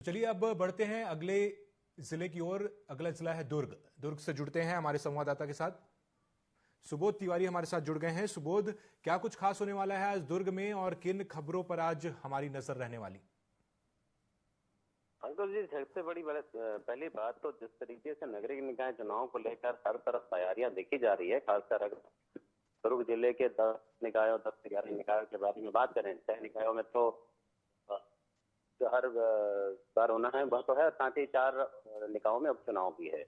चलिए अब बढ़ते हैं अगले जिले की ओर। अगला जिला है दुर्ग से जुड़ते हैं हमारे संवाददाता के साथ। सुबोध तिवारी हमारे साथ जुड़ गए हैं। सुबोध, क्या कुछ खास होने वाला है आज दुर्ग में और किन खबरों पर आज हमारी नजर रहने वाली? अंकुर जी, सबसे बड़ी पहली बात तो जिस तरीके से नगरीय निकाय चुनाव को लेकर हर तरफ तैयारियां देखी जा रही है, खासकर अगर दुर्ग जिले के 10 निकायों 10 से 11 निकायों के बारे में बात करें, 6 निकायों में तो हर बार होना है वह तो है, साथ ही 4 निकायों में उपचुनाव भी है।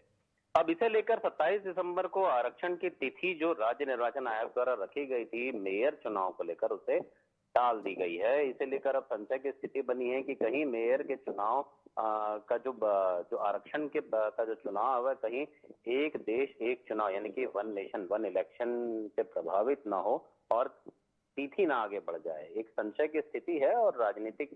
अब इसे लेकर 27 दिसंबर को आरक्षण की तिथि जो राज्य निर्वाचन आयोग द्वारा रखी गई थी मेयर चुनाव को लेकर, उसे टाल दी गई है। इसे लेकर अब संशय की स्थिति बनी है कि कहीं मेयर के चुनाव का जो आरक्षण के का जो चुनाव है, कहीं एक देश एक चुनाव यानी कि वन नेशन वन इलेक्शन से प्रभावित ना हो और तिथि ना आगे बढ़ जाए। एक संशय की स्थिति है और राजनीतिक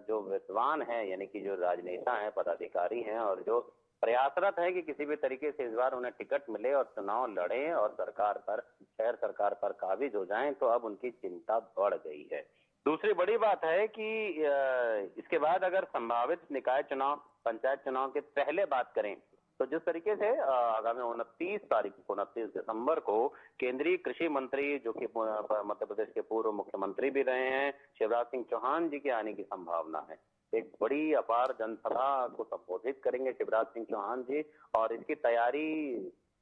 जो विद्वान है यानी कि जो राजनेता हैं, पदाधिकारी हैं और जो प्रयासरत है कि किसी भी तरीके से इस बार उन्हें टिकट मिले और चुनाव लड़ें और शहर सरकार पर काबिज हो जाएं, तो अब उनकी चिंता बढ़ गई है। दूसरी बड़ी बात है कि इसके बाद अगर संभावित निकाय चुनाव, पंचायत चुनाव के पहले बात करें तो जिस तरीके से आगामी 29 दिसंबर को केंद्रीय कृषि मंत्री जो कि मध्य प्रदेश के पूर्व मुख्यमंत्री भी रहे हैं, शिवराज सिंह चौहान जी के आने की संभावना है। एक बड़ी अपार जनसभा को संबोधित करेंगे शिवराज सिंह चौहान जी और इसकी तैयारी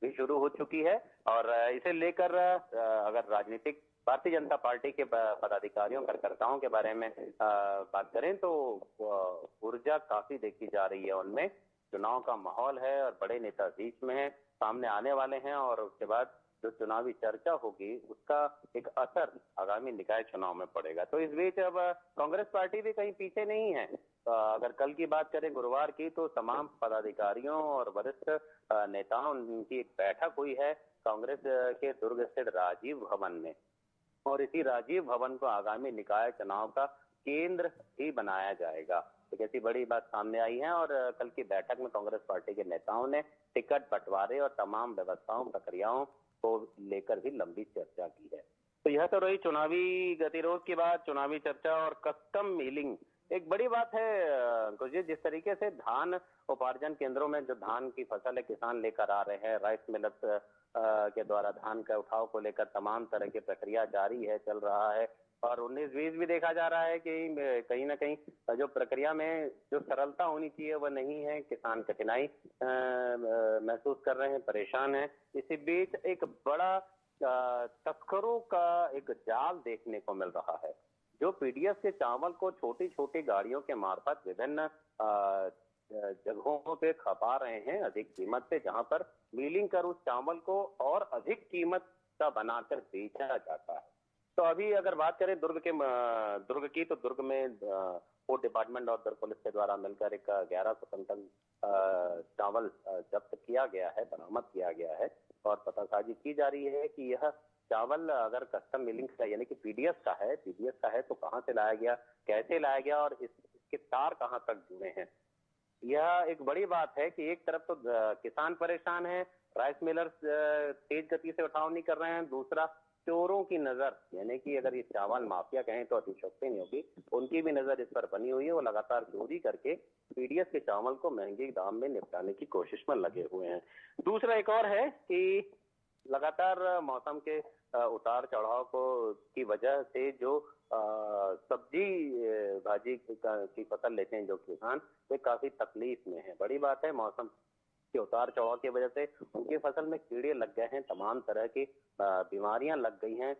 भी शुरू हो चुकी है। और इसे लेकर अगर राजनीतिक भारतीय जनता पार्टी के पदाधिकारियों कार्यकर्ताओं के बारे में बात करें तो ऊर्जा काफी देखी जा रही है उनमें। चुनाव का माहौल है और बड़े नेता बीच में है, सामने आने वाले हैं और उसके बाद जो चुनावी चर्चा होगी उसका एक असर आगामी निकाय चुनाव में पड़ेगा। तो इस बीच अब कांग्रेस पार्टी भी कहीं पीछे नहीं है। अगर कल की बात करें गुरुवार की, तो तमाम पदाधिकारियों और वरिष्ठ नेताओं की एक बैठक हुई है कांग्रेस के दुर्ग स्थित राजीव भवन में और इसी राजीव भवन को आगामी निकाय चुनाव का केंद्र ही बनाया जाएगा। एक ऐसी बड़ी बात सामने आई है और कल की बैठक में कांग्रेस पार्टी के नेताओं ने टिकट बंटवारे और तमाम व्यवस्थाओं प्रक्रियाओं को लेकर भी लंबी चर्चा की है। तो यह तो रही चुनावी गतिरोध की बात, चुनावी चर्चा और कस्टम मिलिंग एक बड़ी बात है। कुछ जिस तरीके से धान उपार्जन केंद्रों में जो धान की फसल है किसान लेकर आ रहे हैं, राइस मिलर्स के द्वारा धान का उठाव को लेकर तमाम तरह की प्रक्रिया जारी है, चल रहा है। और 19-20 भी देखा जा रहा है कि कहीं ना कहीं जो प्रक्रिया में जो सरलता होनी चाहिए वह नहीं है, किसान कठिनाई महसूस कर रहे हैं, परेशान हैं। इसी बीच एक बड़ा तस्करों का एक जाल देखने को मिल रहा है, जो पीडीएस के चावल को छोटी छोटी गाड़ियों के मार्फत विभिन्न जगहों पे खपा रहे हैं अधिक कीमत पे, जहां पर मिलिंग कर उस चावल को और अधिक कीमत का बनाकर बेचा जाता है। तो अभी अगर बात करें दुर्ग की, तो दुर्ग में फूड डिपार्टमेंट और दुर्ग पुलिस के द्वारा मिलकर एक 1100 टन चावल जब्त किया गया है, बरामद किया गया है और पतासाजी की जा रही है कि यह चावल अगर कस्टम मिलिंग का यानी कि पीडीएस का है तो कहां से लाया गया, कैसे लाया गया और इसके तार कहां तक जुड़े हैं। यह एक बड़ी बात है कि एक तरफ तो किसान परेशान है, राइस मिलर्स तेज गति से उठाव नहीं कर रहे हैं, दूसरा चोरों की नजर यानी कि अगर ये चावल माफिया कहें तो अतिशयोक्ति नहीं होगी, उनकी भी नजर इस पर बनी हुई है। वो लगातार चोरी करके पीडीएस के चावल को महंगे दाम में निपटाने की कोशिश में लगे हुए हैं। दूसरा एक और है कि लगातार मौसम के उतार चढ़ाव की वजह से जो सब्जी भाजी की फसल लेते हैं जो किसान, वे काफी तकलीफ में है। बड़ी बात है, मौसम के उतार चढ़ाव की वजह से उनकी फसल में कीड़े लग गए हैं, तमाम तरह की बीमारियां लग गई हैं,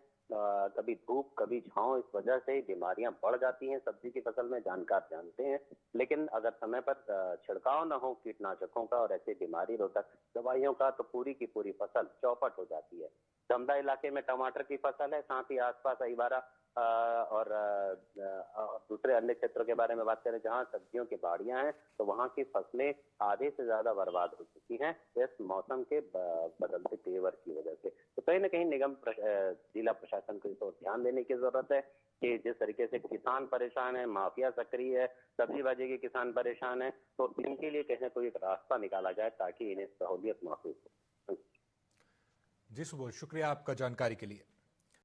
कभी धूप कभी छांव, इस वजह से बीमारियां बढ़ जाती हैं सब्जी की फसल में, जानकार जानते हैं। लेकिन अगर समय पर छिड़काव न हो कीटनाशकों का और ऐसे बीमारी रोधक दवाइयों का, तो पूरी की पूरी फसल चौपट हो जाती है। धमदा इलाके में टमाटर की फसल है, साथ ही आसपास अहिबारा और दूसरे अन्य क्षेत्रों के बारे में बात करें जहां सब्जियों की बाड़ियां हैं, तो वहां की फसलें आधे से ज्यादा बर्बाद हो चुकी हैं इस मौसम के बदलते तेवर की वजह से। तो कहीं ना कहीं जिला प्रशासन को इस ओर ध्यान देने की जरूरत है कि जिस तरीके से किसान परेशान है, माफिया सक्रिय है, सब्जी भाजी के किसान परेशान है, तो इनके लिए कहीं ना कोई एक रास्ता निकाला जाए ताकि इन्हें सहूलियत महसूस हो। जी सुबोध, शुक्रिया आपका जानकारी के लिए।